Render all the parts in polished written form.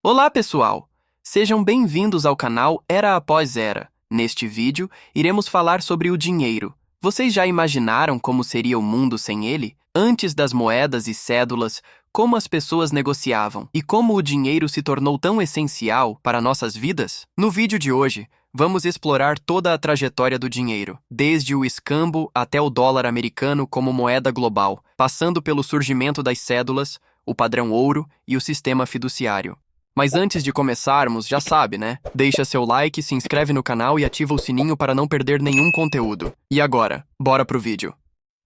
Olá, pessoal! Sejam bem-vindos ao canal Era Após Era. Neste vídeo, iremos falar sobre o dinheiro. Vocês já imaginaram como seria o mundo sem ele? Antes das moedas e cédulas, como as pessoas negociavam e como o dinheiro se tornou tão essencial para nossas vidas? No vídeo de hoje, vamos explorar toda a trajetória do dinheiro, desde o escambo até o dólar americano como moeda global, passando pelo surgimento das cédulas, o padrão ouro e o sistema fiduciário. Mas antes de começarmos, já sabe, né? Deixa seu like, se inscreve no canal e ativa o sininho para não perder nenhum conteúdo. E agora, bora pro vídeo.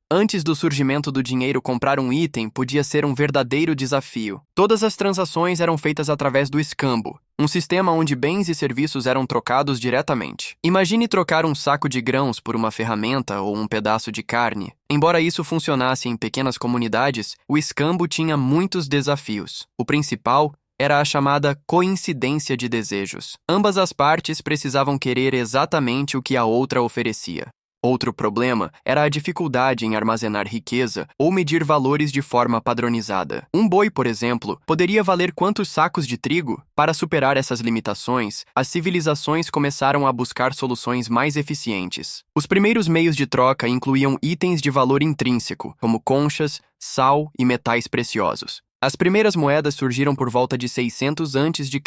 Antes do surgimento do dinheiro, comprar um item podia ser um verdadeiro desafio. Todas as transações eram feitas através do escambo, um sistema onde bens e serviços eram trocados diretamente. Imagine trocar um saco de grãos por uma ferramenta ou um pedaço de carne. Embora isso funcionasse em pequenas comunidades, o escambo tinha muitos desafios. O principal era a chamada coincidência de desejos. Ambas as partes precisavam querer exatamente o que a outra oferecia. Outro problema era a dificuldade em armazenar riqueza ou medir valores de forma padronizada. Um boi, por exemplo, poderia valer quantos sacos de trigo? Para superar essas limitações, as civilizações começaram a buscar soluções mais eficientes. Os primeiros meios de troca incluíam itens de valor intrínseco, como conchas, sal e metais preciosos. As primeiras moedas surgiram por volta de 600 a.C.,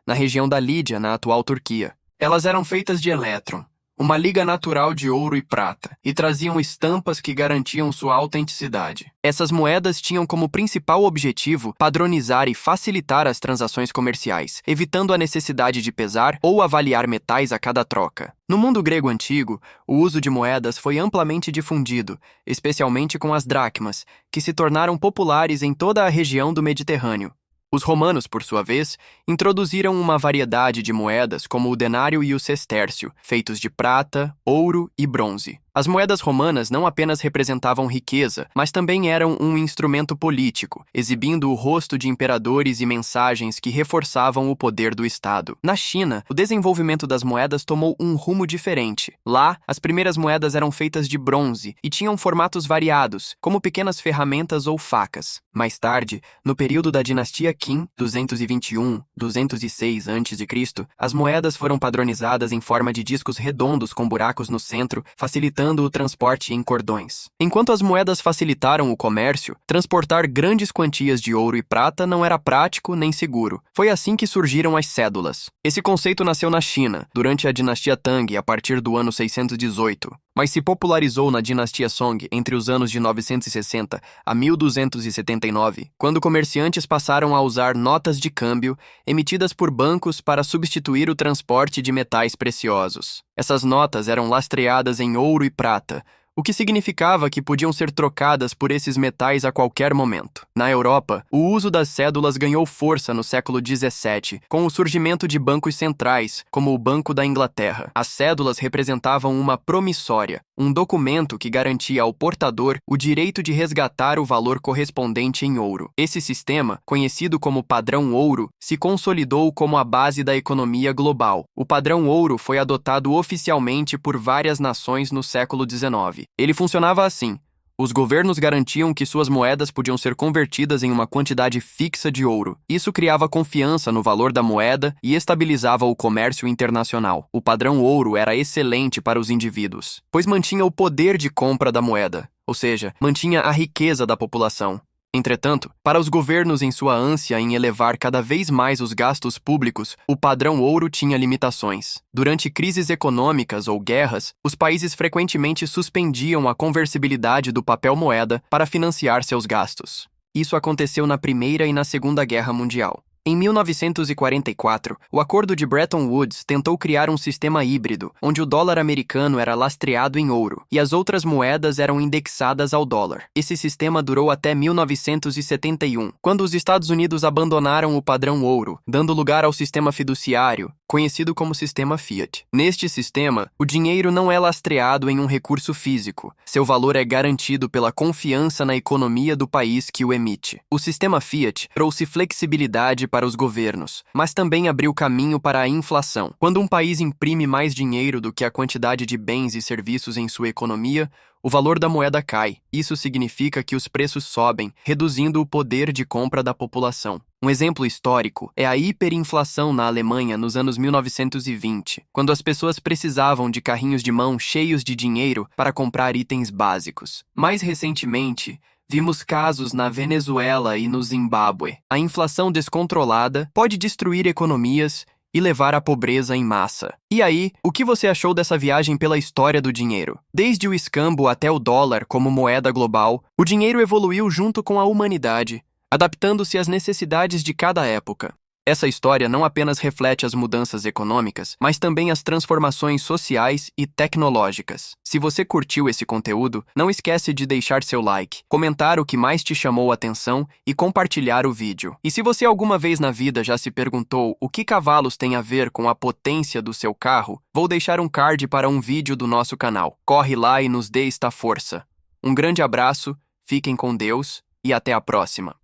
na região da Lídia, na atual Turquia. Elas eram feitas de elétron, uma liga natural de ouro e prata, e traziam estampas que garantiam sua autenticidade. Essas moedas tinham como principal objetivo padronizar e facilitar as transações comerciais, evitando a necessidade de pesar ou avaliar metais a cada troca. No mundo grego antigo, o uso de moedas foi amplamente difundido, especialmente com as dracmas, que se tornaram populares em toda a região do Mediterrâneo. Os romanos, por sua vez, introduziram uma variedade de moedas como o denário e o sestércio, feitos de prata, ouro e bronze. As moedas romanas não apenas representavam riqueza, mas também eram um instrumento político, exibindo o rosto de imperadores e mensagens que reforçavam o poder do Estado. Na China, o desenvolvimento das moedas tomou um rumo diferente. Lá, as primeiras moedas eram feitas de bronze e tinham formatos variados, como pequenas ferramentas ou facas. Mais tarde, no período da dinastia Qin, 221-206 a.C., as moedas foram padronizadas em forma de discos redondos com buracos no centro, facilitando o transporte em cordões. Enquanto as moedas facilitaram o comércio, transportar grandes quantias de ouro e prata não era prático nem seguro. Foi assim que surgiram as cédulas. Esse conceito nasceu na China, durante a dinastia Tang, a partir do ano 618, mas se popularizou na dinastia Song entre os anos de 960 a 1279, quando comerciantes passaram a usar notas de câmbio emitidas por bancos para substituir o transporte de metais preciosos. Essas notas eram lastreadas em ouro e prata, o que significava que podiam ser trocadas por esses metais a qualquer momento. Na Europa, o uso das cédulas ganhou força no século XVII, com o surgimento de bancos centrais, como o Banco da Inglaterra. As cédulas representavam uma promissória, um documento que garantia ao portador o direito de resgatar o valor correspondente em ouro. Esse sistema, conhecido como padrão ouro, se consolidou como a base da economia global. O padrão ouro foi adotado oficialmente por várias nações no século XIX. Ele funcionava assim: os governos garantiam que suas moedas podiam ser convertidas em uma quantidade fixa de ouro. Isso criava confiança no valor da moeda e estabilizava o comércio internacional. O padrão ouro era excelente para os indivíduos, pois mantinha o poder de compra da moeda, ou seja, mantinha a riqueza da população. Entretanto, para os governos em sua ânsia em elevar cada vez mais os gastos públicos, o padrão ouro tinha limitações. Durante crises econômicas ou guerras, os países frequentemente suspendiam a conversibilidade do papel moeda para financiar seus gastos. Isso aconteceu na Primeira e na Segunda Guerra Mundial. Em 1944, o Acordo de Bretton Woods tentou criar um sistema híbrido, onde o dólar americano era lastreado em ouro e as outras moedas eram indexadas ao dólar. Esse sistema durou até 1971, quando os Estados Unidos abandonaram o padrão ouro, dando lugar ao sistema fiduciário, conhecido como sistema Fiat. Neste sistema, o dinheiro não é lastreado em um recurso físico. Seu valor é garantido pela confiança na economia do país que o emite. O sistema Fiat trouxe flexibilidade para os governos, mas também abriu caminho para a inflação. Quando um país imprime mais dinheiro do que a quantidade de bens e serviços em sua economia, o valor da moeda cai. Isso significa que os preços sobem, reduzindo o poder de compra da população. Um exemplo histórico é a hiperinflação na Alemanha nos anos 1920, quando as pessoas precisavam de carrinhos de mão cheios de dinheiro para comprar itens básicos. Mais recentemente, vimos casos na Venezuela e no Zimbábue. A inflação descontrolada pode destruir economias e levar à pobreza em massa. E aí, o que você achou dessa viagem pela história do dinheiro? Desde o escambo até o dólar como moeda global, o dinheiro evoluiu junto com a humanidade, adaptando-se às necessidades de cada época. Essa história não apenas reflete as mudanças econômicas, mas também as transformações sociais e tecnológicas. Se você curtiu esse conteúdo, não esquece de deixar seu like, comentar o que mais te chamou a atenção e compartilhar o vídeo. E se você alguma vez na vida já se perguntou o que cavalos tem a ver com a potência do seu carro, vou deixar um card para um vídeo do nosso canal. Corre lá e nos dê esta força. Um grande abraço, fiquem com Deus e até a próxima.